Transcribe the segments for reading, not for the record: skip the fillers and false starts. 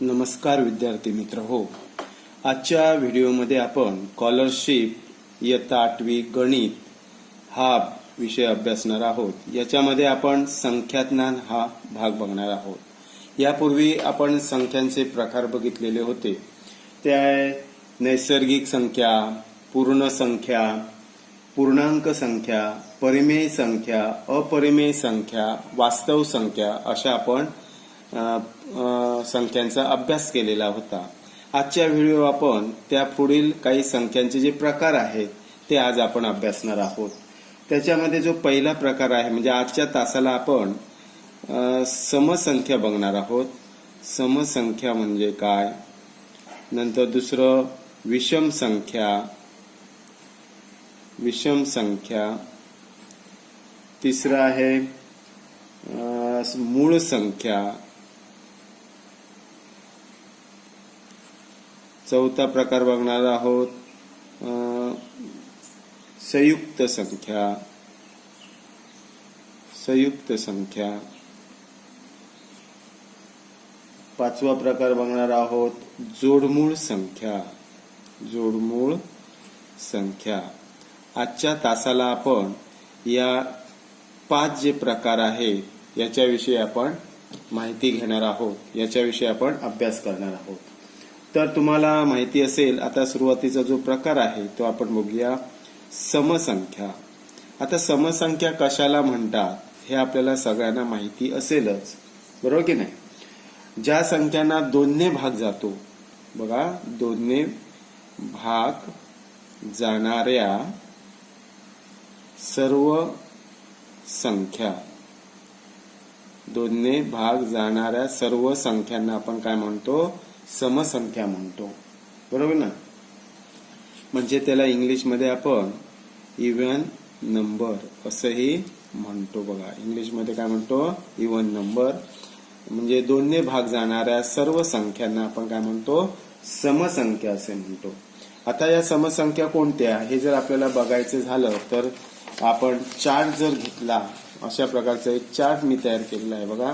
नमस्कार विद्यार्थी मित्र हो. आजच्या व्हिडिओमध्ये आपण स्कॉलरशिप इयत्ता 8वी गणित हा विषय अभ्यासणार आहोत. याच्यामध्ये आपण संख्याज्ञान हा भाग बघणार आहोत. यापूर्वी आपण संख्यांचे प्रकार बघितलेले होते. त्या नैसर्गिक संख्या, पूर्ण संख्या, पूर्णांक संख्या, परिमेय संख्या, अपरिमेय संख्या, वास्तव संख्या अशा आपण संख्यांचा अभ्यास केलेला होता. आजच्या व्हिडिओ आपण त्या पुढील काही संख्यांचे जे प्रकार आहेत ते आज आपण अभ्यासणार आहोत. त्याच्यामध्ये जो पहिला प्रकार आहे म्हणजे आजच्या तासाला आपण समसंख्या बघणार आहोत. समसंख्या म्हणजे काय, नंतर दुसरं विषम संख्या, विषम संख्या, तिसरं आहे मूळ संख्या, चौथा प्रकार बघणार आहोत संयुक्त संख्या, संयुक्त संख्या, पाचवा प्रकार बघणार आहोत जोडमूळ संख्या, जोडमूळ संख्या. आजच्या तासाला आपण या 5 जे प्रकार आहेत याच्याविषयी आपण माहिती घेणार आहोत, याच्याविषयी आपण अभ्यास करणार आहोत. तर तुम्हाला माहिती असेल आता सुरुवातीचा जो प्रकार आहे तो आपण बघूया समसंख्या. आता समसंख्या कशाला म्हणतात हे आपल्याला सगळ्यांना माहिती असेलच, बरोबर की नाही. ज्या संख्यांना 2ने भाग जातो, बघा 2ने भाग जाणाऱ्या सर्व संख्या, 2ने भाग जाणाऱ्या सर्व संख्यांना आपण काय म्हणतो, समसंख्या म्हणतो, बरोबर ना. म्हणजे त्याला इंग्लिशमध्ये आपण इव्हन नंबर असंही म्हणतो. बघा इंग्लिशमध्ये काय म्हणतो, इव्हन नंबर. म्हणजे 2ने भाग जाणाऱ्या सर्व संख्यांना आपण काय म्हणतो, समसंख्या असे म्हणतो. आता या समसंख्या कोणत्या हे जर आपल्याला बघायचं झालं तर आपण चार्ट जर घेतला, अशा प्रकारचा एक चार्ट मी तयार केलेला आहे. बघा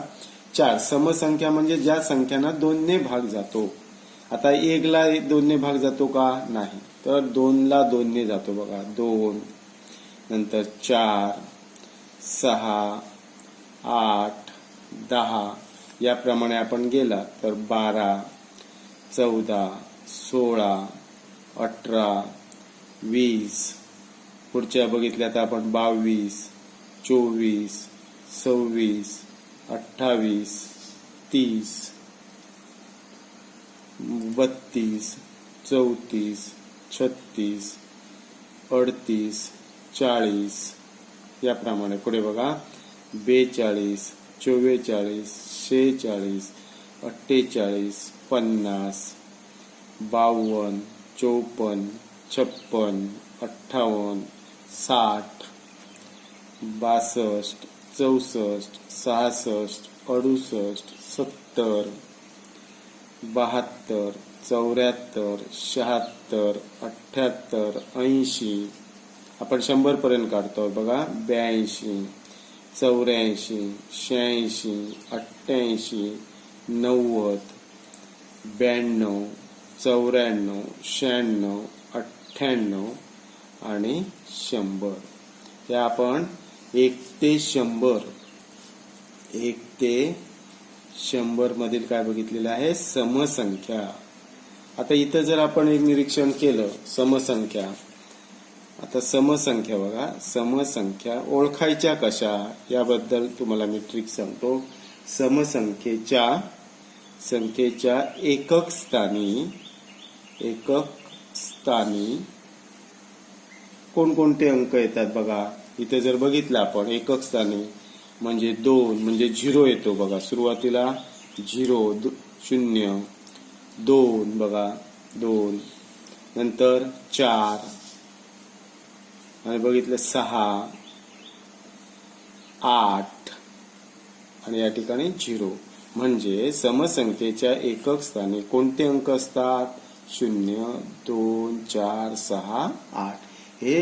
चार समसंख्या म्हणजे ज्या संख्यांना 2ने भाग जातो. आता 1 ला 2ने भाग जातो का, नाही. तर 2 ला 2ने जातो. बघा 2, नंतर 4, 6, 8, 10 याप्रमाणे आपण गेला तर 12, 14, 16, 18, 20. पुढच्या बघितल्या तर आपण 22, 24, 26, 28, 30, 32, 34, 36, 38, 40 याप्रमाणे. पुढे बघा 42, 44, 46, 48, 50, 52, 54, 56, 58, 60, 62, 64, 66, 68, 70, 72, 74, 76, 78, 80. आपण 100 पर्यंत काढतो. बघा 82, 84, 86, 88, 90, 92, 94, 96, 98 आणि 100. या आपण 1 ते 100, 1 ते 100 मधील काय बघितलेलं आहे, समसंख्या. आता इथं जर आपण एक निरीक्षण केलं समसंख्या, आता समसंख्या बघा, समसंख्या ओळखायच्या कशा याबद्दल तुम्हाला मी ट्रिक सांगतो. संख्येच्या एकक स्थानी कोणकोणते अंक येतात. बघा इथे जर बघितलं आपण एकक स्थानी म्हणजे 2 म्हणजे 0 येतो. बघा सुरुवातीला 0, 0, 2, बघा 2, नंतर 4 आणि बघितलं 6, 8 आणि या ठिकाणी 0. म्हणजे समसंख्येच्या एकक स्थानी कोणते अंक असतात, 0, 2, 4, 6, 8. हे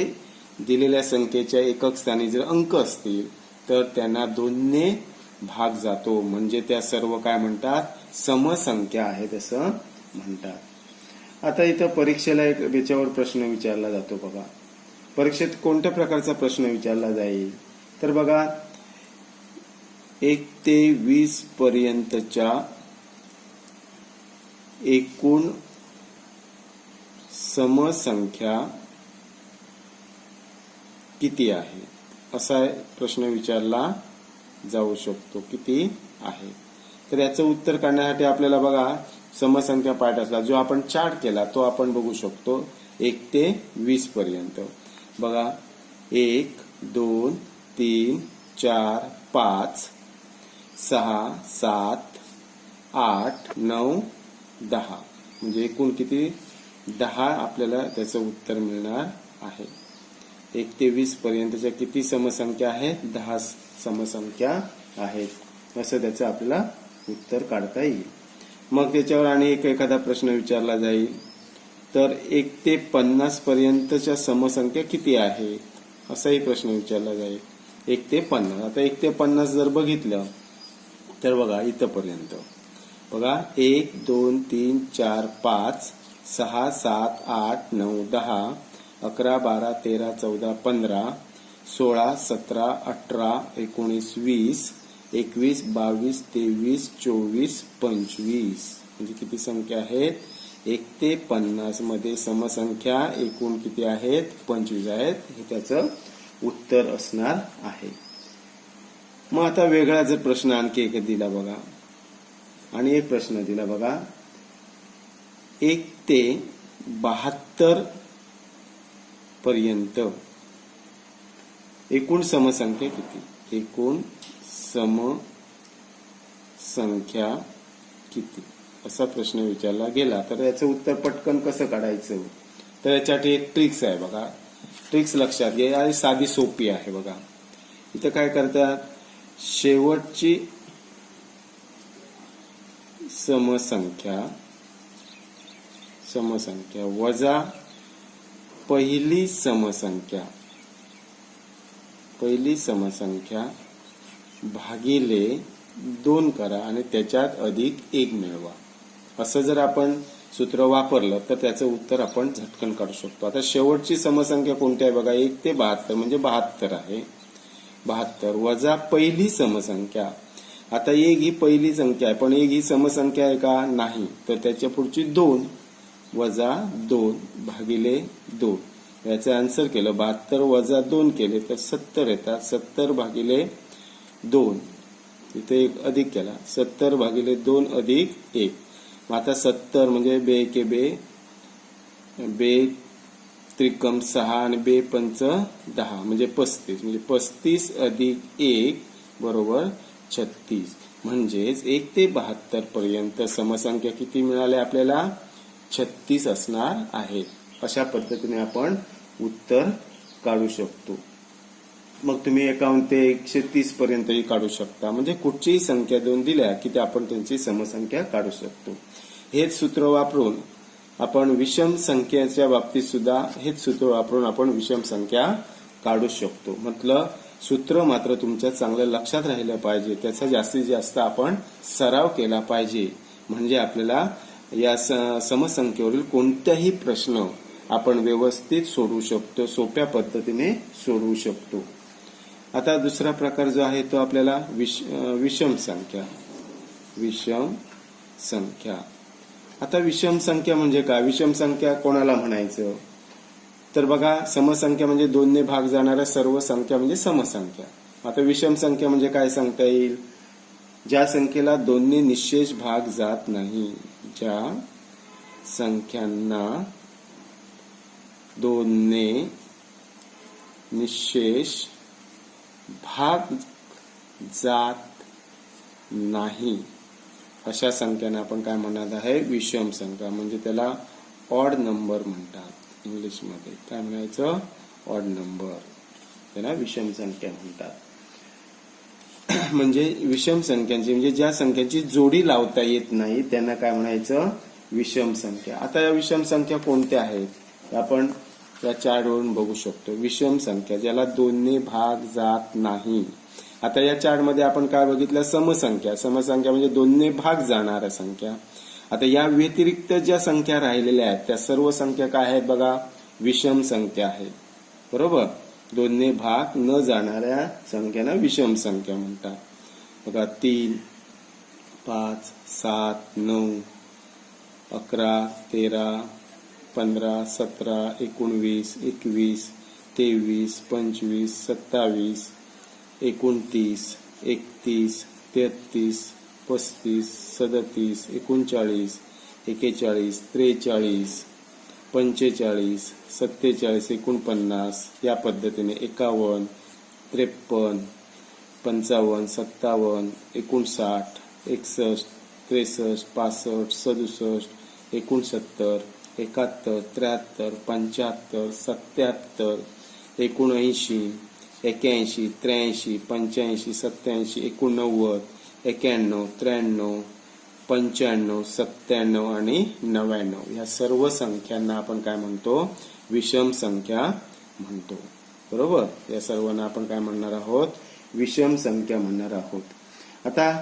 दिलेल्या संख्येच्या एकक स्थानी जर अंक असतील तर त्यांना 2ने भाग जातो म्हणजे त्या सर्व काय म्हणतात, समसंख्या आहेत असं म्हणतात. आता इथं परीक्षेला एक याच्यावर प्रश्न विचारला जातो बघा. परीक्षेत कोणत्या प्रकारचा प्रश्न विचारला जाईल तर बघा 1 ते 20 पर्यंतच्या एकूण समसंख्या किती आहे असा प्रश्न विचारला जाऊ शकतो. किती आहे तर याचं उत्तर काढण्यासाठी आपल्याला बघा समसंख्या पाठ असला जो आपण चार्ट केला तो आपण बघू शकतो 1 ते 20 पर्यंत. बघा 1 2 3 4 5 6 7 8 9 10 म्हणजे एकूण किती 10 आपल्याला त्याचं उत्तर मिळणार आहे. 1 ते 20 पर्यंतच्या किती समसंख्या आहेत 10 समसंख्या आहेत असं त्याचं आपल्याला उत्तर काढता येईल. मग त्याच्यावर आणि एखादा प्रश्न विचारला जाईल तर 1 ते 50 पर्यंतच्या समसंख्या किती आहे असाही प्रश्न विचारला जाईल. 1 ते 50 आता 1 ते 50 जर बघितलं तर बघा इथपर्यंत बघा 1 2 3 4 5 6 7 8 9 10 11 12 13 14 15 16 17 18 19 20 21 22 23 24 25 म्हणजे किती संख्या आहेत 1 ते 50 मध्ये समसंख्या एकूण किती आहेत 25 आहेत हे त्याचं उत्तर असणार आहे. मग आता वेगळा जर प्रश्न आणखी एक दिला बघा आणि एक प्रश्न दिला बघा 1 ते 72 पर्यंत एकूण समसंख्या किती एकूण समसंख्या किती असा प्रश्न विचारला गेला तर याचं उत्तर पटकन कसं काढायचं तर याच्यासाठी एक ट्रिक्स आहे बघा. ट्रिक्स लक्षात घ्या आणि साधी सोपी आहे बघा. इथं काय करतात शेवटची समसंख्या वजा पहिली समसंख्या भागिले 2 करा आणि त्याच्यात अधिक 1 मिळवा. असं जर आपण सूत्र वापरलं तर त्याचं उत्तर आपण झटकन काढू शकतो. आता शेवटची समसंख्या कोणती आहे बघा 1 ते 72 म्हणजे 72 आहे. 72 वजा पहिली समसंख्या. आता 1 ही पहिली संख्या आहे पण 1 ही समसंख्या आहे का नाही तर त्याच्या पुढची 2 वजा 2 भागिले 2 याचं आन्सर केलं 72 वजा 2 केले तर 70 येतात. 70 भागिले 2 इथे एक अधिक केला 70 भागिले 2 अधिक 1. मग आता 70 म्हणजे बे के बे त्रिकम 6 आणि बे पंच 10 म्हणजे 35 म्हणजे 35 अधिक 1 बरोबर 36 म्हणजेच 1 ते 72 पर्यंत समसंख्या किती मिळाल्या आपल्याला 36 असणार आहेत. अशा पद्धतीने आपण उत्तर काढू शकतो. मग तुम्ही 51 ते 130 पर्यंतही काढू शकता. म्हणजे कुठचीही संख्या दोन दिल्या की ते आपण त्यांची समसंख्या काढू शकतो. हेच सूत्र वापरून आपण विषम संख्येच्या बाबतीत सुद्धा हेच सूत्र वापरून आपण विषम संख्या काढू शकतो. म्हटलं सूत्र मात्र तुमच्या चांगलं लक्षात राहिलं पाहिजे. त्याचा जास्तीत जास्त आपण सराव केला पाहिजे म्हणजे आपल्याला या समसंख्येवरील कोणताही प्रश्न आपण व्यवस्थित सोडवू शकतो. सोप्या पद्धतीने सोडवू शकतो. आता दुसरा प्रकार जो आहे तो आपल्याला विषम संख्या. आता विषम संख्या म्हणजे काय विषम संख्या कोणाला म्हणायचं तर बघा समसंख्या म्हणजे 2 ने भाग जाणाऱ्या सर्व संख्या म्हणजे समसंख्या. आता विषम संख्या म्हणजे काय सांगता येईल ज्या संख्येला 2 ने निशेष भाग जात नाही. ज्या संख्यांना 2 ने निशेष भाग जात नाही अशा संख्यांना आपण काय म्हणत आहे विषम संख्या. म्हणजे त्याला ऑड नंबर म्हणतात. इंग्लिश मध्ये काय म्हणायचं ऑड नंबर त्याला विषम संख्या म्हणतात. म्हणजे विषम संख्यांची म्हणजे ज्या संख्यांची जोडी लावता येत नाही त्यांना काय म्हणायचं विषम संख्या. आता या विषम संख्या कोणत्या आहेत आपण या चार्टवरून बघू शकतो. विषम संख्या ज्याला 2 ने भाग जात नाही आता या चार्टमध्ये आपण काय बघितलं, समसंख्या. समसंख्या म्हणजे दोनने भाग जाणाऱ्या संख्या. आता या व्यतिरिक्त ज्या संख्या राहिलेल्या आहेत त्या सर्व संख्या काय आहेत बघा, विषम संख्या आहेत. बरोबर, दोनने भाग न जाणाऱ्या संख्यांना विषम संख्या म्हणतात. बघा 3, 5, 7, 9, 11, 13, 15, 17, 19, 21, 23, 25, 27, 29, 31, 33, 35, 37, 39, 41, 43, 45, 47, 49 या पद्धतीने 51, 53, 55, 57, 59, 61, 63, 65, 67, 69, 71, 73, 75, 77, 79, 81, 83, 85, 87, 89, 91, 93, 95, 97 आणि 99 या सर्व संख्यांना आपण काय म्हणतो, विषम संख्या म्हणतो. बरोबर, या सर्वांना आपण काय म्हणणार आहोत, विषम संख्या म्हणणार आहोत. आता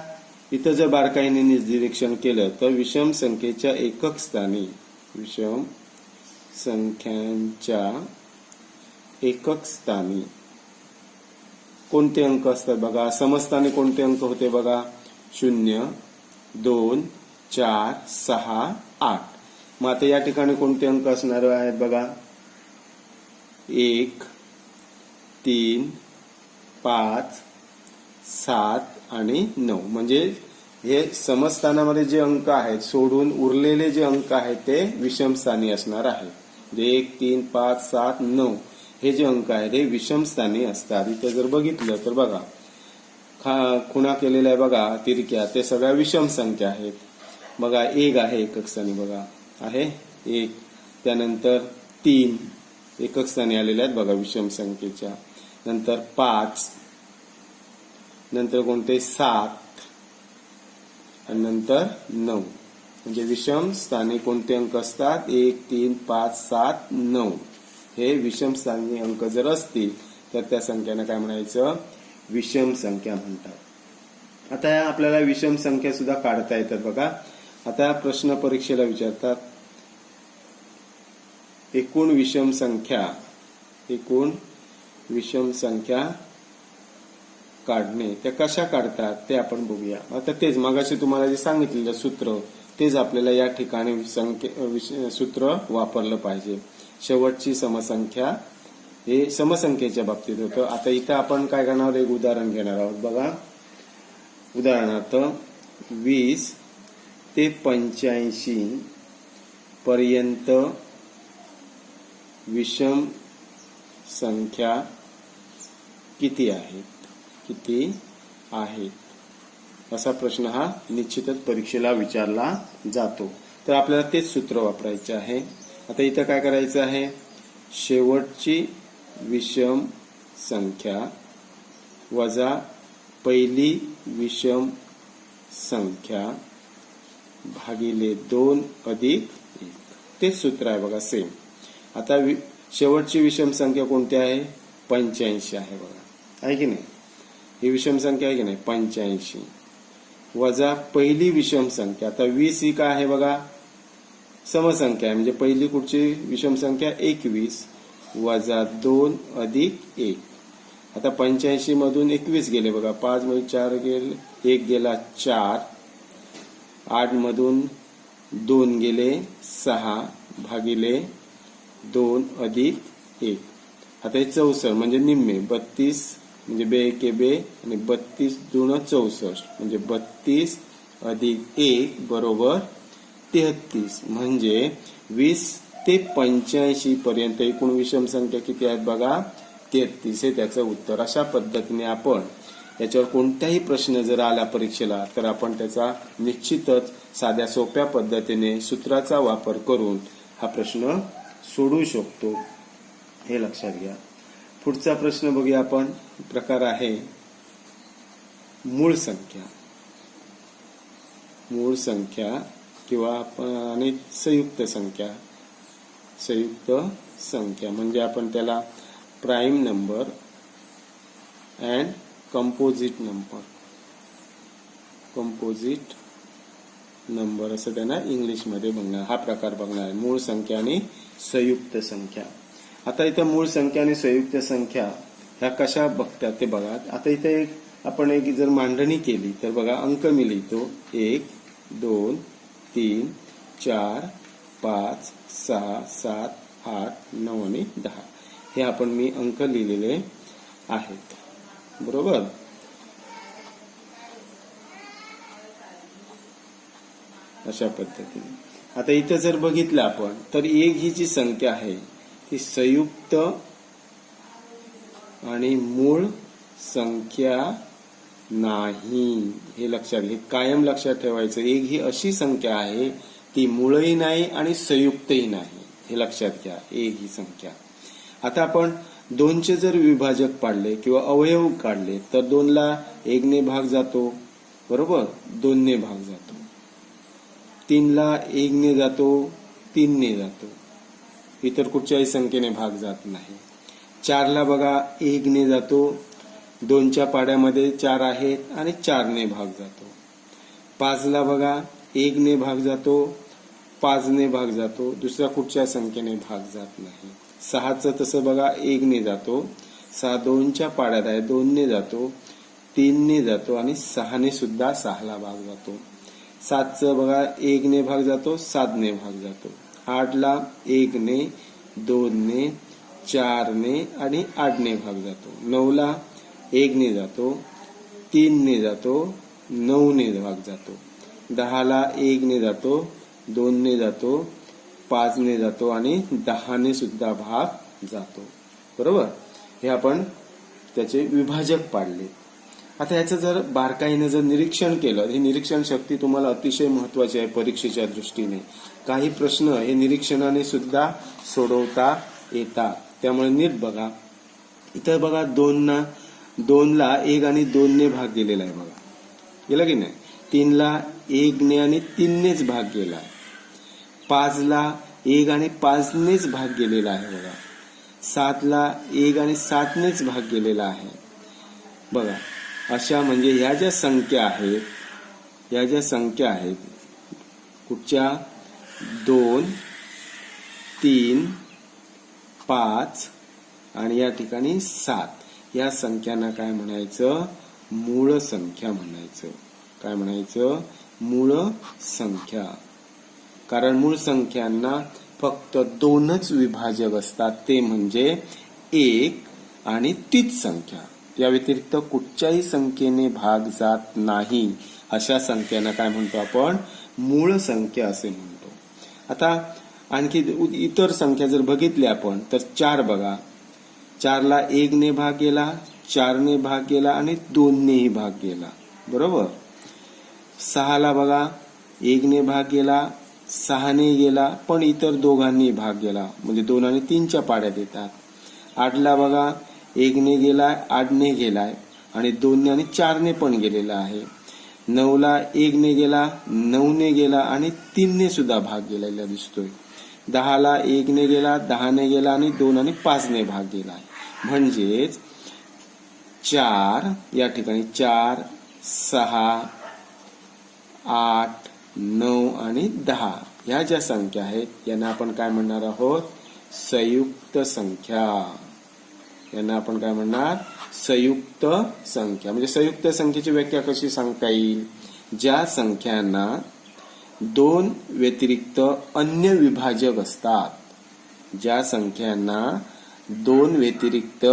इथं जर बारकाईने निरीक्षण केलं तर विषम संख्येच्या एकक स्थानी, विषम संख्यांच्या एकक स्थानी कोणते अंक असतात बघा. समस्थानी कोणते अंक होते बघा, 0, 2, 4, 6, 8. मग आता या ठिकाणी कोणते अंक असणार आहेत बघा, 1, 3, 5, 7 आणि 9. म्हणजे हे समस्थानामध्ये जे अंक आहेत सोडून उरलेले जे अंक आहेत ते विषम स्थानी असणार आहेत. म्हणजे 1, 3, 5, 7, 9 हे जे अंक आहेत हे विषम स्थानी असतात. इथे जर बघितलं तर बघा खुणा केलेल्या आहे बघा तिरक्या, ते सगळ्या विषम संख्या आहेत. बघा 1 आहे एकक स्थानी, बघा आहे 1. त्यानंतर 3 एकक स्थानी आलेले आहेत बघा विषम संख्येच्या. नंतर 5, नंतर कोणते 7 आणि नंतर 9. म्हणजे विषम स्थानी कोणते अंक असतात, 1, 3, 5, 7, 9 हे विषम स्थानी अंक जर असतील तर त्या संख्यांना काय म्हणायचं, विषम संख्या म्हणतात. आता आपल्याला विषम संख्या सुद्धा काढता येतात बघा. आता प्रश्न परीक्षेला विचारतात एकूण विषम संख्या काढणे, त्या कशा काढतात ते आपण बघूया. आता तेच मगाशी तुम्हाला जे सांगितलेलं सूत्र तेच आपल्याला या ठिकाणी सूत्र वापरलं पाहिजे. शेवटची समसंख्या हे समसंख्येच्या बाबतीत होतं. आता इथं आपण काय करणार, एक उदाहरण घेणार आहोत बघा. उदाहरणार्थ 20 ते 85 पर्यंत विषम संख्या किती आहेत असा प्रश्न हा निश्चितच परीक्षेला विचारला जातो. तर आपल्याला तेच सूत्र वापरायचे आहे. आता इथं काय करायचं आहे, शेवटची विषम संख्या वजा पहिली विषम संख्या भागिले 2 अधिक 1. तेच सूत्र आहे बघा सेम. आता शेवटची विषम संख्या कोणती आहे, 85 आहे बघा, आहे की नाही. ही विषम संख्या आहे की नाही 85 वजा पहिली विषम संख्या. आता 20 ही काय आहे बघा, समसंख्या आहे. म्हणजे पहिली कुठची विषम संख्या 21 वजा 2 अधिक 1. आता 85 मधून 21 गेले बघा, 5 मधून 4 गेले, 1 गेला 4, 8 मधून 2 गेले 6 भागिले 2 अधिक 1. आता हे 64 म्हणजे निम्मे 32 म्हणजे बे एके बे आणि 32 दून 64 म्हणजे 32 अधिक 1 बरोबर 33. म्हणजे 20 ते 85 पर्यंत एकूण विषम संख्या किती आहेत बघा, 33 हे त्याचं उत्तर. अशा पद्धतीने आपण याच्यावर कोणताही प्रश्न जर आला परीक्षेला तर आपण त्याचा निश्चितच साध्या सोप्या पद्धतीने सूत्राचा वापर करून हा प्रश्न सोडवू शकतो, हे लक्षात घ्या. पुढचा प्रश्न बघूया आपण. प्रकार आहे मूळ संख्या किंवा आणि संयुक्त संख्या म्हणजे आपण त्याला prime number and composite number असं त्यांना इंग्लिशमध्ये बघणार, हा प्रकार बघणार आहे, मूळ संख्या आणि संयुक्त संख्या. आता इथं मूळ संख्या आणि संयुक्त संख्या ह्या कशा बघतात ते बघा. आता इथे आपण एक जर मांडणी केली तर बघा, अंक मी लिहितो 1 2 3 4 5 6 7 8 9 आणि 10. हे आपण मी अंक लिहिलेले आहेत, बरोबर. अशा पद्धतीने आता इथं जर बघितलं आपण तर 1 ही जी संख्या आहे ती संयुक्त आणि मूळ संख्या नाही, हे लक्षात घे, कायम लक्षात ठेवायचं. 1 ही अशी संख्या आहे ती मूळही नाही आणि संयुक्तही नाही, हे लक्षात घ्या. 1 ही संख्या. आता आपण 2चे जर विभाजक पाडले किंवा अवयव काढले तर 2 ला 1 ने भाग जातो, बरोबर, 2 ने भाग जातो. 3 ला 1 ने जातो, 3 ने जातो, इतर कुठच्याही संख्येने भाग जात नाही. 4 ला बघा 1 ने जातो, 2च्या पाड्यामध्ये 4 आहेत आणि 4 ने भाग जातो. 5 ला बघा 1 ने भाग जातो, 5 ने भाग जातो, दुसऱ्या कुठच्या संख्येने भाग जात नाही. 6चं तसं बघा 1 ने जातो, 6 2च्या पाड्यात आहे, 2 ने जातो, 3 ने जातो आणि 6 ने सुद्धा 6 ला भाग जातो. 7चं बघा 1 ने भाग जातो, 7 ने भाग जातो. 8 ला 1 ने, 2 ने, 4 ने आणि 8 ने भाग जातो. 9 ला 1 ने जातो, 3 ने जातो, 9 ने भाग जातो. 10 ला 1 ने जातो, 2 ने जातो, 5 ने जातो आणि 10 ने सुद्धा भाग जातो, बरोबर. हे आपण त्याचे विभाजक पाडले. आता याचं जर बारकाईने जर निरीक्षण केलं, ही निरीक्षण शक्ती तुम्हाला अतिशय महत्वाची आहे परीक्षेच्या दृष्टीने. काही प्रश्न हे निरीक्षणाने सुद्धा सोडवता येतात, त्यामुळे नीट बघा. इथं बघा 2 ला 1 आणि 2 ने भाग गेलेला आहे, बघा गेला की नाही. 3 ला 1 ने आणि 3 नेच भाग गेला. 5 ला 1 आणि 5 नेच भाग गेलेला आहे, बघा. 7 ला 1 आणि 7 नेच भाग गेलेला आहे, बघा. अशा म्हणजे ह्या ज्या संख्या आहेत, कुठच्या 2 3 5 आणि या ठिकाणी 7, या संख्यांना काय म्हणायचं, मूळ संख्या म्हणायचं. काय म्हणायचं, मूळ संख्या. कारण मूळ संख्यांना फक्त 2च विभाजक असतात, ते म्हणजे 1 आणि तीच संख्या. या व्यतिरिक्त कुठच्याही संख्येने भाग जात नाही, अशा संख्यांना काय म्हणतो आपण, मूळ संख्या असे म्हणतो. आता आणखी इतर संख्या जर बघितल्या आपण तर 4 बघा, 4 ला 1 ने भाग गेला, 4 ने भाग गेला आणि 2 नेही भाग गेला, बरोबर. 6 ला बघा 1 ने भाग गेला, 6 ने गेला, पण इतर दोघांनी भाग गेला, म्हणजे 2 आणि 3च्या पाड्यात येतात. 8 ला बघा 1 ने गेलाय, 8 ने गेलाय आणि 2 ने आणि 4 ने पण गेलेला आहे. 9 ला 1 ने गेला, 9 ने गेला आणि 3 ने सुद्धा भाग गेलेला दिसतोय. 10 ला 1 ने गेला, 10 ने गेला आणि 2 आणि 5 ने भाग गेला. म्हणजेच 4 या ठिकाणी 4 6 8 9 आणि 10 ह्या ज्या संख्या आहेत यांना आपण काय म्हणणार आहोत, संयुक्त संख्या. यांना आपण काय म्हणणार, संयुक्त संख्या. म्हणजे संयुक्त संख्येची व्याख्या कशी सांगता येईल, ज्या संख्यांना 2 व्यतिरिक्त अन्य विभाजक असतात, ज्या संख्यांना 2 व्यतिरिक्त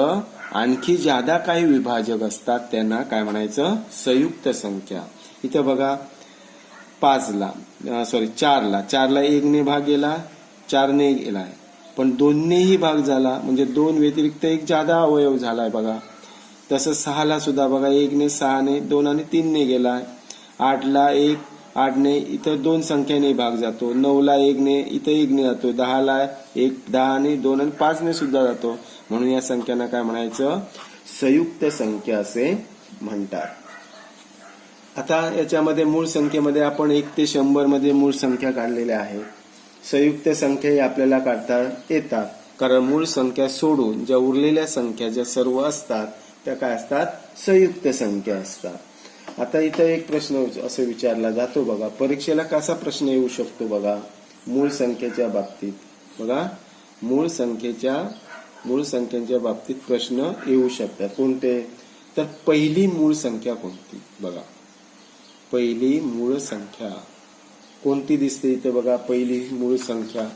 आणखी ज्यादा काही विभाजक असतात त्यांना काय म्हणायचं, संयुक्त संख्या. इथं बघा 4 ला 1 ने भाग गेला, 4 ने गेलाय, पण 2 नेही भाग झाला, म्हणजे 2 व्यतिरिक्त एक जादा अवयव झालाय, बघा. तसं 6 ला सुद्धा बघा 1 ने 6 ने, 2 आणि 3 ने गेलाय. 8 ला 1 8 ने, इथं 2 संख्येने भाग जातो. 9 ला 1 ने, इथं 1 ने जातो. 10 ला 1 10 ने, 2 आणि 5 ने सुद्धा जातो. म्हणून या संख्यांना काय म्हणायचं, संयुक्त संख्या असे म्हणतात. आता याच्यामध्ये मूळ संख्येमध्ये आपण 1 ते 100 मध्ये मूळ संख्या काढलेल्या आहेत. संयुक्त संख्या आपल्याला काढता येतात, कारण मूळ संख्या सोडून ज्या उरलेल्या संख्या ज्या सर्व असतात त्या काय असतात, संयुक्त संख्या असतात. आता इथं एक प्रश्न असं विचारला जातो बघा, परीक्षेला कसा प्रश्न येऊ शकतो बघा, मूळ संख्येच्या बाबतीत. बघा, मूळ संख्येच्या बाबतीत प्रश्न येऊ शकतात. कोणते? तर पहिली मूळ संख्या कोणती? बघा, पहिली मूळ संख्या कोणती दिसते इथे? बघा, पहिली मूळ संख्या.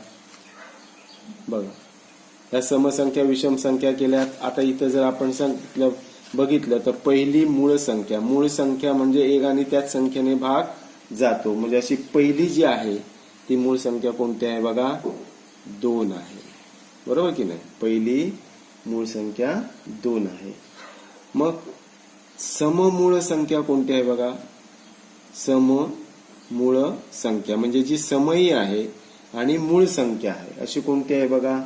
बघा, या समसंख्या विषम संख्या केल्यात. आता इथं जर आपण बघितलं तर पहिली मूळ संख्या म्हणजे एक आणि त्याच संख्येने भाग जातो. म्हणजे अशी पहिली जी आहे ती मूळ संख्या कोणती आहे? बघा, 2 आहे. बरोबर की नाही? पहिली मूळ संख्या 2 आहे. मग सममूळ संख्या कोणती आहे? बघा, सममूळ संख्या म्हणजे जी समई आहे आणि मूळ संख्या आहे अशी कोणती आहे? बघा,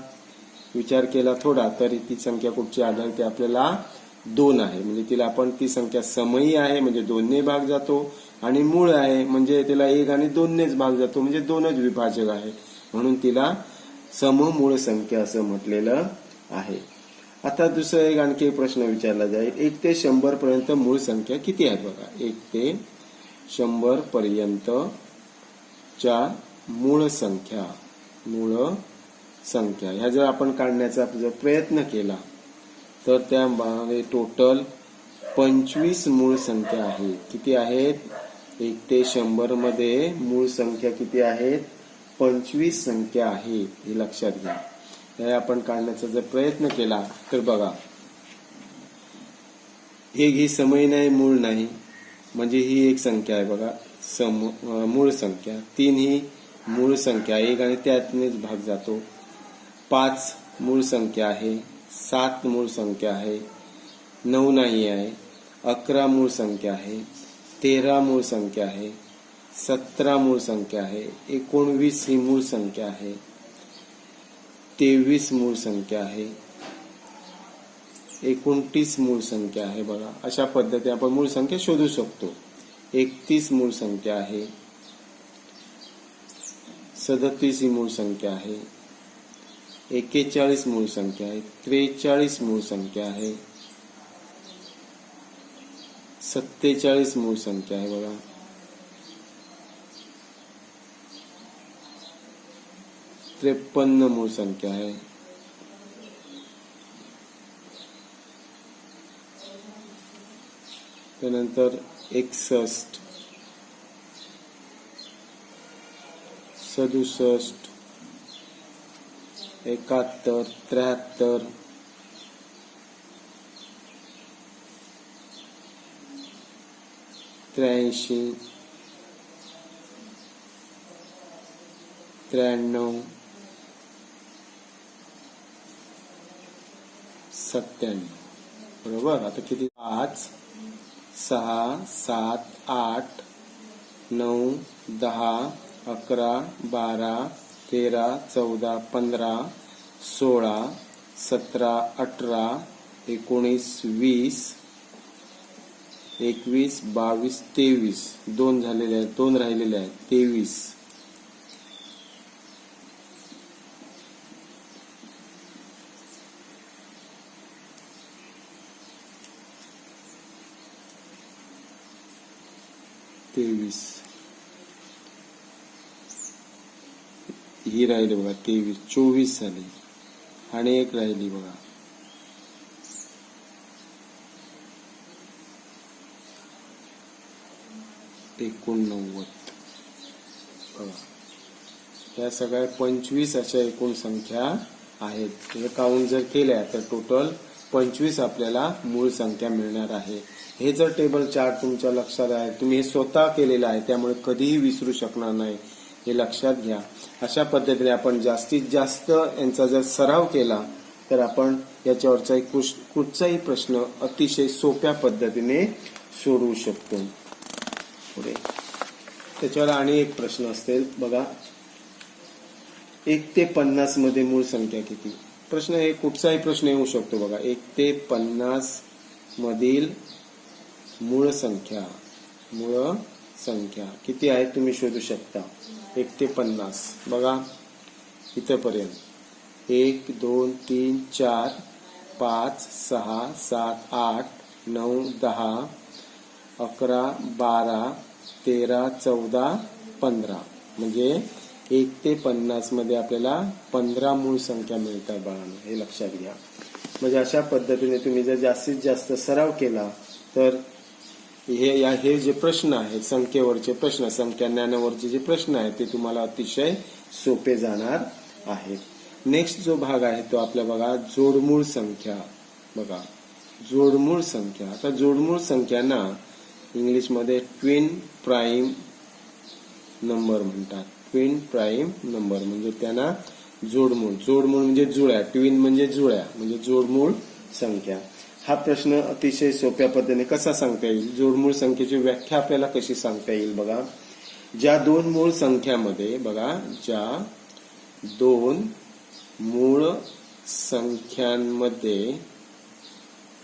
विचार केला थोडा तरी ती संख्या कुठची आढळते आपल्याला? 2 आहे. म्हणजे तिला आपण ती संख्या समई आहे म्हणजे 2 ने भाग जातो, आणि मूळ आहे म्हणजे तिला 1 आणि 2 नेच भाग जातो, म्हणजे 2च विभाजक आहे, म्हणून तिला सममूळ संख्या असं म्हटलेलं आहे. आता दुसरा एक आणखी एक प्रश्न विचारला जाईल, 1 ते 100 पर्यंत मूळ संख्या किती आहेत? बघा, 1 ते 100 पर्यंतच्या मूळ संख्या ह्या जर आपण काढण्याचा जर प्रयत्न केला तर त्यामध्ये टोटल 25 मूळ संख्या आहेत. किती आहेत? 1 ते 100 मध्ये मूळ संख्या किती आहेत? 25 संख्या आहे, हे लक्षात घ्या. हे आपण काढण्याचा जर प्रयत्न केला तर बघा, एक ही समई नाही, मूळ नाही, म्हणजे ही एक संख्या आहे बघा, मूळ संख्या. 3 ही मूळ संख्या, 1 आणि त्यातनेच भाग जातो. 5 मूळ संख्या आहे. 7 मूळ संख्या आहे. 9 नाही आहे. 11 मूळ संख्या आहे. 13 मूळ संख्या आहे. 17 मूळ संख्या आहे. 19 ही मूळ संख्या आहे. 23 मूळ संख्या आहे. 29 मूळ संख्या आहे. बघा, अशा पद्धतीने आपण मूळ संख्या शोधू शकतो. 31 मूळ संख्या आहे. 37 ही मूळ संख्या आहे. 41 मूळ संख्या आहे. 43 मूळ संख्या आहे. 47 मूळ संख्या आहे. बघा, 53 मूळ संख्या आहे. त्यानंतर 61, 67, 71, 73, 83, 93, 97. बरोबर. आता किती? 5, 6, 7, 8, 9, 10, 11, 12, 13, 14, 15, 16, 17, 18, 19, 20, 21, 22, 23. 2 झालेले आहेत, 2 राहिलेले आहेत. 23. ही राहिली बघा, 23. 24 झाली आणि एक राहिली बघा, 89. बघा, या सगळ्या 25 अशा एकूण संख्या आहेत. हे काउंट जर केल्या तर टोटल 25 आपल्याला मूळ संख्या मिळणार आहे. हे जर टेबल चार्ट तुमच्या लक्षात आहे, तुम्ही हे स्वतः केलेलं आहे, त्यामुळे कधीही विसरू शकणार नाही, हे लक्षात घ्या. अशा पद्धतीने आपण जास्तीत जास्त यांचा जर सराव केला तर आपण याच्यावरचा कुठचाही प्रश्न अतिशय सोप्या पद्धतीने सोडवू शकतो. पुढे त्याच्यावर आणि एक प्रश्न असतील बघा, 1 ते 50 मध्ये मूळ संख्या किती? प्रश्न हे कुठचाही प्रश्न येऊ शकतो बघा. 1 ते 50 मधील मूळ संख्या किती आहे तुम्ही शोधू शकता. 1 ते 50 बघा, इथपर्यंत 1, 2, 3, 4, 5, 6, 7, 8, 9, 10, 11, 12, 13, 14, 15 म्हणजे 1 ते 50 मध्ये आपल्याला 15 मूळ संख्या मिळतात बाळांनो, हे लक्षात घ्या. म्हणजे अशा पद्धतीने तुम्ही जर जास्तीत जास्त सराव केला तर हे जे प्रश्न आहेत, संख्येवरचे प्रश्न, संख्या ज्ञानावरचे जे प्रश्न आहेत ते तुम्हाला अतिशय सोपे जाणार आहेत. नेक्स्ट जो भाग आहे तो आपला बघा जोडमूळ संख्या. बघा जोडमूळ संख्या. आता जोडमूळ संख्यांना इंग्लिशमध्ये ट्विन प्राईम नंबर म्हणतात. ट्विन प्राईम नंबर म्हणजे त्यांना जोडमूळ. जोडमूळ म्हणजे जुळ्या, ट्विन म्हणजे जुळ्या, म्हणजे जोडमूळ संख्या. हा प्रश्न अतिशय सोप्या पद्धतीने कसा सांगता येईल, जोडमूळ संख्येची व्याख्या आपल्याला कशी सांगता येईल बघा. ज्या दोन मूळ संख्यामध्ये बघा, ज्या दोन मूळ संख्यांमध्ये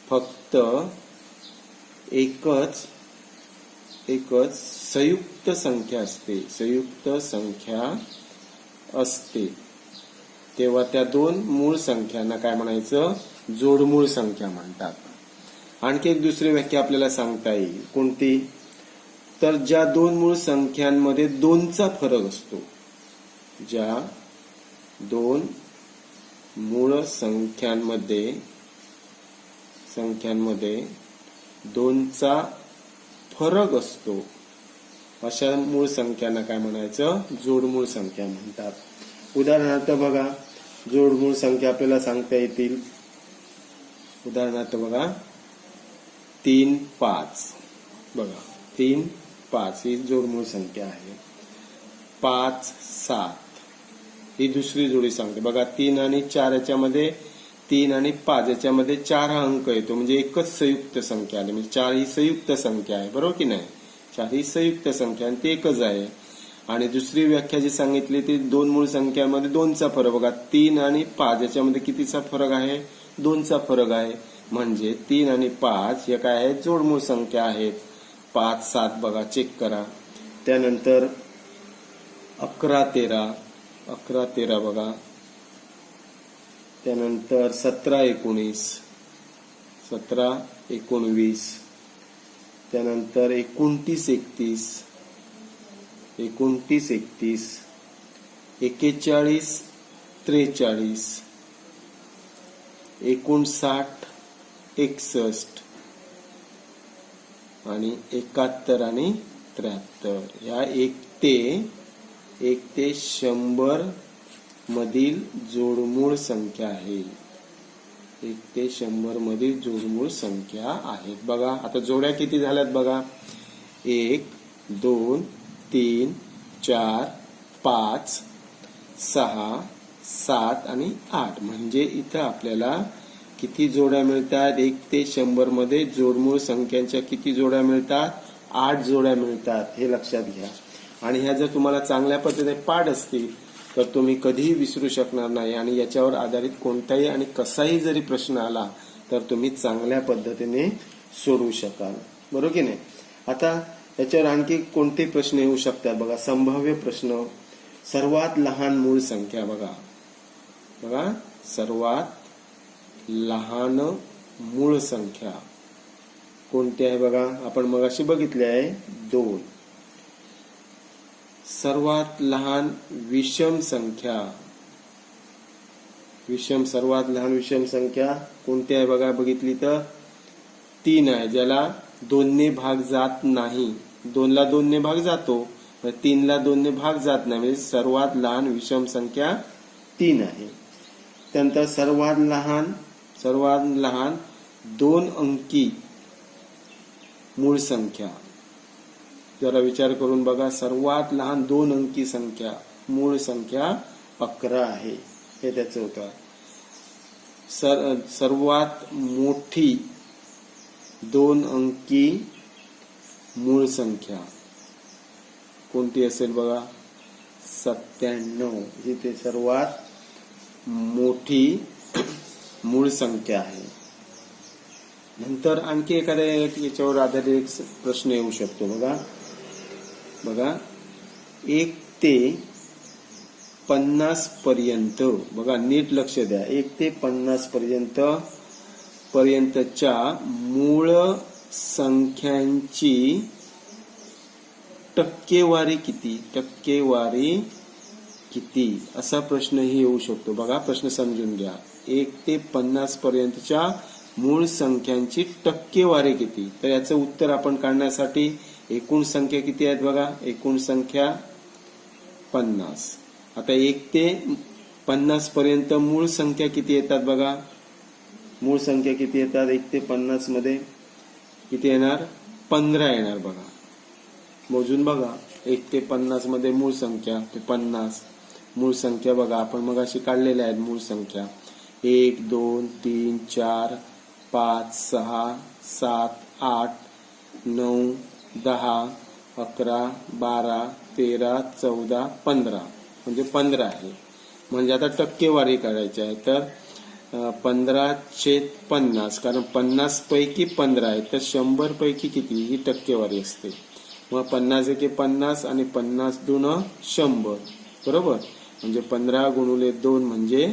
फक्त एकच संयुक्त संख्या असते, संयुक्त संख्या असते, तेव्हा त्या दोन मूळ संख्यांना काय म्हणायचं, जोडमूळ संख्या म्हणतात. आणखी एक दुसरी व्याख्या आपल्याला सांगता येईल. कोणती, तर ज्या दोन मूळ संख्यांमध्ये दोनचा फरक असतो, ज्या दोन मूळ संख्यांमध्ये दोनचा फरक असतो, अशा मूळ संख्यांना काय म्हणायचं, जोडमूळ संख्या म्हणतात. उदाहरणार्थ बघा, जोडमूळ संख्या आपल्याला सांगता येतील. उदाहरणार्थ बघा 3, 5. बघा 3, 5 ही जोडमूळ संख्या आहे. 5, 7 ही दुसरी जोडी सांगते. बघा 3 आणि 4 याच्यामध्ये, 3 आणि 5 याच्यामध्ये 4 हा अंक येतो, म्हणजे एकच संयुक्त संख्या आली, म्हणजे 4 ही संयुक्त संख्या आहे, बरोबर की नाही. 4 ही संयुक्त संख्या आणि ते एकच आहे. आणि दुसरी व्याख्या जी सांगितली ती दोन मूळ संख्यांमध्ये दोनचा फरक. बघा 3 आणि 5 याच्यामध्ये कितीचा फरक आहे, 2चा फरक आहे, म्हणजे 3 आणि 5 हे काय आहेत, जोडमूळ संख्या आहेत. 5, 7 बघा चेक करा. त्यानंतर 11, 13 बघा. त्यानंतर 17, 19, 19. त्यानंतर 29, 31, 41, 43, 59, 61 आणि 71 आणि 73. ह्या 1 ते 100 मधील जोडमूळ संख्या आहे. 1 ते 100 मधील जोडमूळ संख्या आहेत. बघा आता जोड्या किती झाल्यात बघा, 1, 2, 3, 4, 5, 6, 7 आणि 8. म्हणजे इथं आपल्याला किती जोड्या मिळतात, 1 ते 100 मध्ये जोडमूळ संख्यांच्या किती जोड्या मिळतात, 8 जोड्या मिळतात, हे लक्षात घ्या. आणि ह्या जर तुम्हाला चांगल्या पद्धतीने पाठ असतील तर तुम्ही कधीही विसरू शकणार नाही, आणि याच्यावर आधारित कोणताही आणि कसाही जरी प्रश्न आला तर तुम्ही चांगल्या पद्धतीने सोडवू शकाल, बरोबर की नाही. आता याच्यावर आणखी कोणते प्रश्न येऊ शकतात बघा. संभाव्य प्रश्न, सर्वात लहान मूळ संख्या. बघा सर्वात लहान मूळ संख्या कोणती आहे बघा, आपण मगाशी बघितले आहे 2. सर्वात लहान विषम संख्या, सर्वात लहान विषम संख्या कोणती आहे बघा, बघितली तर 3 आहे, ज्याला 2 ने भाग जात नाही. 2 ला 2 ने भाग जातो, 3 ला 2 ने भाग जात नाही, म्हणजे सर्वात लहान विषम संख्या 3 आहे. त्यानंतर सर्वात लहान 2 अंकी मूळ संख्या. जरा विचार करून बघा, सर्वात लहान 2 अंकी संख्या, मूळ संख्या 11 आहे, हे त्याचं उत्तर. सर्वात मोठी 2 अंकी मूळ संख्या कोणती असेल बघा, 97 ही ते सर्वात मोठी मूळ संख्या आहे. नंतर आणखी एखाद्या याच्यावर आधारित एक प्रश्न येऊ शकतो बघा 1 ते 50 पर्यंत. बघा नीट लक्ष द्या, 1 ते 50 पर्यंत पर्यंतच्या मूळ संख्यांची टक्केवारी किती? टक्केवारी किती असा प्रश्नही येऊ शकतो. बघा प्रश्न समजून घ्या. 1 ते 50 पर्यंतच्या मूळ संख्यांची टक्केवारी किती? तर याचं उत्तर आपण काढण्यासाठी एकूण संख्या किती आहेत बघा. एकूण संख्या 50. आता 1 ते 50 पर्यंत मूळ संख्या किती येतात बघा. मूळ संख्या किती येतात? 1 ते 50 मध्ये किती येणार? 15 येणार बघा. मोजून बघा. 1 ते 50 मध्ये मूळ संख्या ते 50. मूळ संख्या बघा आपण मगाशी काढलेल्या आहेत मूळ संख्या. 1 2 3 4 5 6 7 8 9 10 11 12 13 14 15 म्हणजे 15 आहे. म्हणजे आता टक्केवारी काढायची आहे. तर 15/50 कारण 50 पैकी 15 आहे तर 100 पैकी किती ही टक्केवारी असते. मग 50 एके 50 आणि 50 दून 100 बरोबर. म्हणजे 15 गुणिले 2 म्हणजे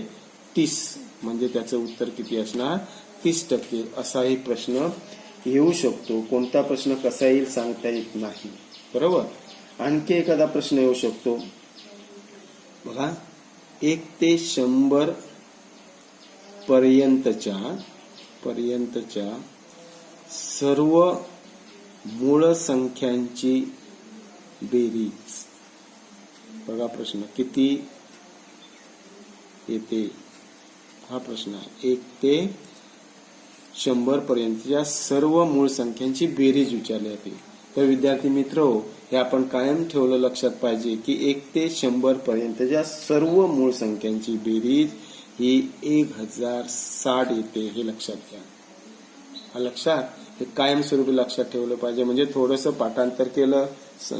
30. म्हणजे त्याचं उत्तर किती असणार? 30%. असाही प्रश्न येऊ शकतो. कोणता प्रश्न कसा येईल सांगता येत नाही बरोबर. आणखी एखादा प्रश्न येऊ शकतो बघा. 1 ते 100 पर्यंतच्या सर्व मूळ संख्यांची बेरीज. बघा प्रश्न किती येते हा प्रश्न आहे. 1 ते 100 पर्यंतच्या सर्व मूळ संख्यांची बेरीज विचारली जाते. तर विद्यार्थी मित्र हे आपण कायम ठेवलं लक्षात पाहिजे की 1 ते 100 पर्यंतच्या सर्व मूळ संख्यांची बेरीज ही 1060 येते. हे लक्षात घ्या. हा लक्षात हे कायमस्वरूपी लक्षात ठेवलं पाहिजे. म्हणजे थोडंसं पाठांतर केलं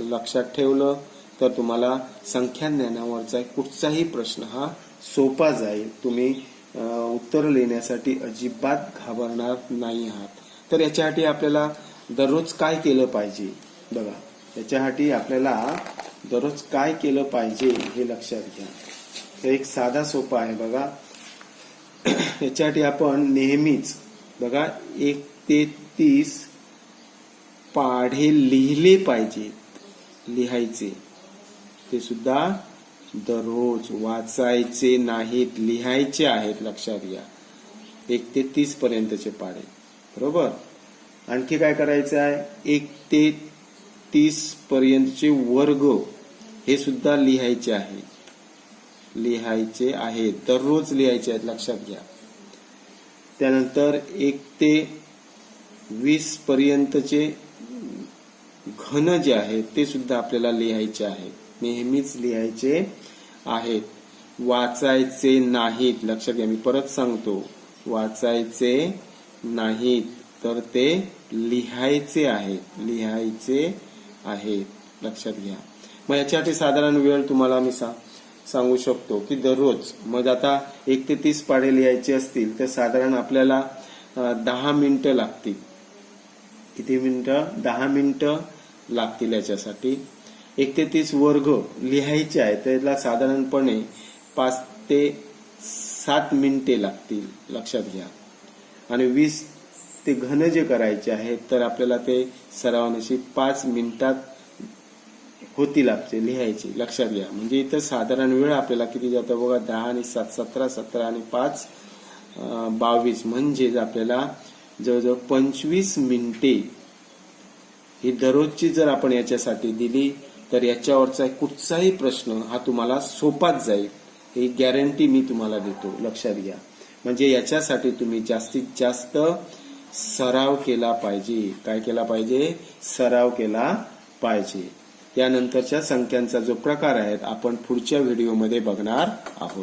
लक्षात ठेवलं तर तुम्हाला संख्या ज्ञानावरचा कुठचाही प्रश्न हा सोपा जाईल. तुम्ही उत्तर लिहिण्यासाठी अजिबात घाबरणार नाही आहात. तर याच्यासाठी आपल्याला दररोज काय केलं पाहिजे बघा. याच्यासाठी आपल्याला दररोज काय केलं पाहिजे हे लक्षात घ्या. तर एक साधा सोपा आहे बघा. याच्यासाठी आपण नेहमीच बघा 1 ते 30 पाढे लिहिले पाहिजेत. लिहायचे ते सुद्धा दररोज. वाचायचे नाहीत, लिहायचे आहेत. लक्षात घ्या. 1 ते 30 पर्यंतचे पाढे बरोबर. आणखी काय करायचं आहे? 1 ते 30 पर्यंतचे वर्ग हे सुद्धा लिहायचे आहेत. लिहायचे आहेत दररोज लिहायचे आहेत. लक्षात घ्या. त्यानंतर 1 ते 20 पर्यंतचे घन जे आहेत ते सुद्धा आपल्याला लिहायचे आहेत. नेहमीच लिहायचे आहेत. वाचायचे नाहीत. लक्षात घ्या. मी परत सांगतो. वाचायचे नाहीत तर ते लिहायचे आहेत. लिहायचे आहेत. लक्षात घ्या. मग याच्यासाठी साधारण वेळ तुम्हाला मी सांगू शकतो की दररोज मग आता 1 ते 30 पाढे लिहायचे असतील तर साधारण आपल्याला 10 मिनिटं लागतील. किती मिनिटं? 10 मिनिटं लागतील याच्यासाठी. 1 ते 30 वर्ग लिहायचे आहेत त्याला साधारणपणे 5 ते 7 मिनिटे लागतील. लक्षात घ्या. आणि 20 ते घन जे करायचे आहेत तर आपल्याला ते सरावानिशी 5 मिनिटात होतील आपले लिहायचे. लक्षात घ्या. म्हणजे इथं साधारण वेळ आपल्याला किती जातो बघा. 10 आणि 7 17 17 आणि 5 22 म्हणजे आपल्याला जवळजवळ 25 मिनिटे ही दररोजची जर आपण याच्यासाठी दिली तर याच्यावरचा कुठचाही प्रश्न हा तुम्हाला सोपाच जाईल. ही गॅरंटी मी तुम्हाला देतो. लक्षात घ्या. म्हणजे याच्यासाठी तुम्ही जास्तीत जास्त सराव केला पाहिजे. काय केला पाहिजे? सराव केला पाहिजे. त्यानंतरच्या संख्यांचा जो प्रकार आहे आपण पुढच्या व्हिडिओमध्ये बघणार आहोत.